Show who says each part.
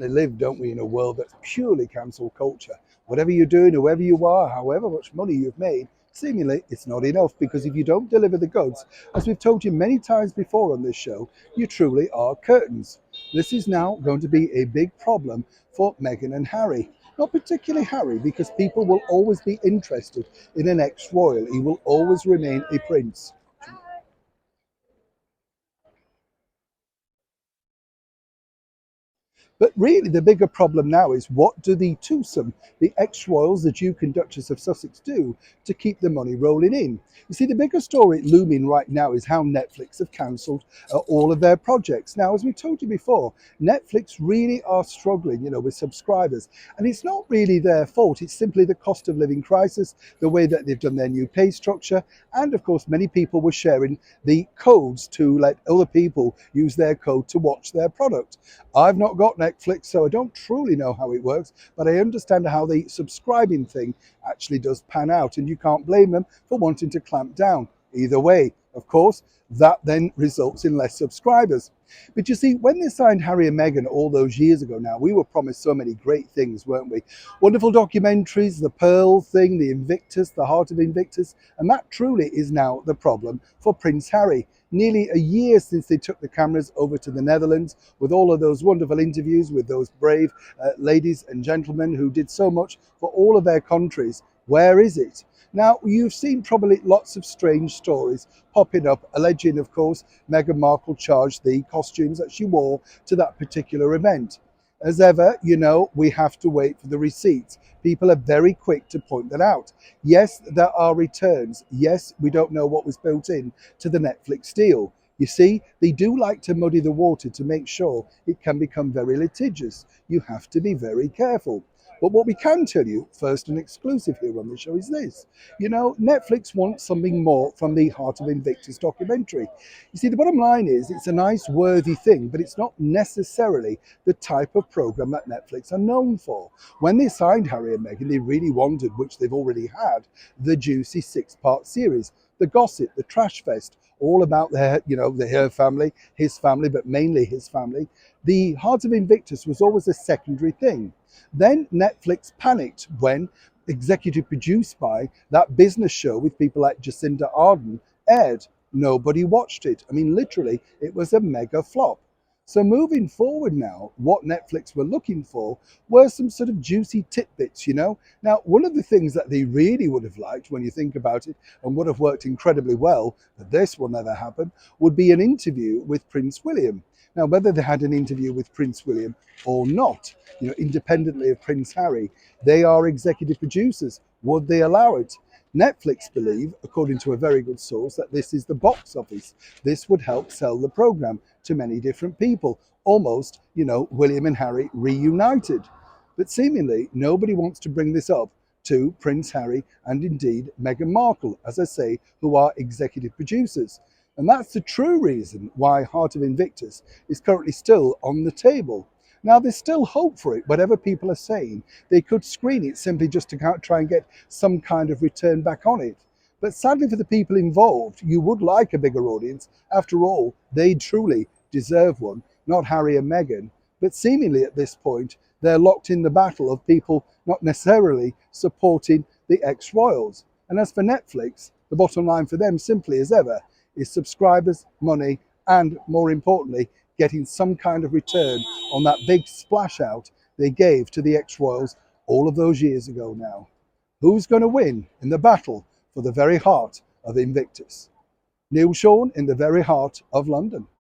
Speaker 1: They live, don't we, in a world that's purely cancel culture. Whatever you're doing, whoever you are, however much money you've made, seemingly it's not enough, because if you don't deliver the goods, as we've told you many times before on this show, you truly are curtains. This is now going to be a big problem for Meghan and Harry. Not particularly Harry, because people will always be interested in an ex-royal. He will always remain a prince. But really, the bigger problem now is, what do the twosome, the ex-royals, the Duke and Duchess of Sussex, do to keep the money rolling in? You see, the bigger story looming right now is how Netflix have cancelled all of their projects. Now, as we told you before, Netflix really are struggling, with subscribers. And it's not really their fault. It's simply the cost of living crisis, the way that they've done their new pay structure. And of course, many people were sharing the codes to let other people use their code to watch their product. I've not got Netflix, so I don't truly know how it works, but I understand how the subscribing thing actually does pan out, and you can't blame them for wanting to clamp down. Either way, of course, that then results in less subscribers. But you see, when they signed Harry and Meghan all those years ago now, we were promised so many great things, weren't we? Wonderful documentaries, the Pearl thing, the Invictus, the Heart of Invictus, and that truly is now the problem for Prince Harry. Nearly a year since they took the cameras over to the Netherlands with all of those wonderful interviews with those brave ladies and gentlemen who did so much for all of their countries. Where is it? Now, you've seen probably lots of strange stories popping up, alleging, of course, Meghan Markle charged the costumes that she wore to that particular event. As ever, we have to wait for the receipts. People are very quick to point that out. Yes, there are returns. Yes, we don't know what was built in to the Netflix deal. You see, they do like to muddy the water to make sure it can become very litigious. You have to be very careful. But what we can tell you, first and exclusive here on the show, is this. Netflix wants something more from the Heart of Invictus documentary. You see, the bottom line is, it's a nice, worthy thing, but it's not necessarily the type of program that Netflix are known for. When they signed Harry and Meghan, they really wanted, which they've already had, the juicy six-part series, the gossip, the trash fest, all about her family, his family, but mainly his family. The Heart of Invictus was always a secondary thing. Then Netflix panicked when, executive produced by, that business show with people like Jacinda Ardern aired. Nobody watched it. I mean, literally, it was a mega flop. So moving forward now, what Netflix were looking for were some sort of juicy tidbits. Now, one of the things that they really would have liked, when you think about it, and would have worked incredibly well, but this will never happen, would be an interview with Prince William. Now, whether they had an interview with Prince William or not, independently of Prince Harry, they are executive producers. Would they allow it? Netflix believe, according to a very good source, that this is the box office. This would help sell the program to many different people. Almost, William and Harry reunited. But seemingly, nobody wants to bring this up to Prince Harry and indeed Meghan Markle, as I say, who are executive producers. And that's the true reason why Heart of Invictus is currently still on the table. Now, there's still hope for it, whatever people are saying. They could screen it simply just to try and get some kind of return back on it. But sadly for the people involved, you would like a bigger audience. After all, they truly deserve one, not Harry and Meghan. But seemingly at this point, they're locked in the battle of people not necessarily supporting the ex-royals. And as for Netflix, the bottom line for them, simply as ever, is subscribers, money, and more importantly, getting some kind of return on that big splash out they gave to the ex-royals all of those years ago now. Who's going to win in the battle for the very heart of Invictus? Neil Sean in the very heart of London.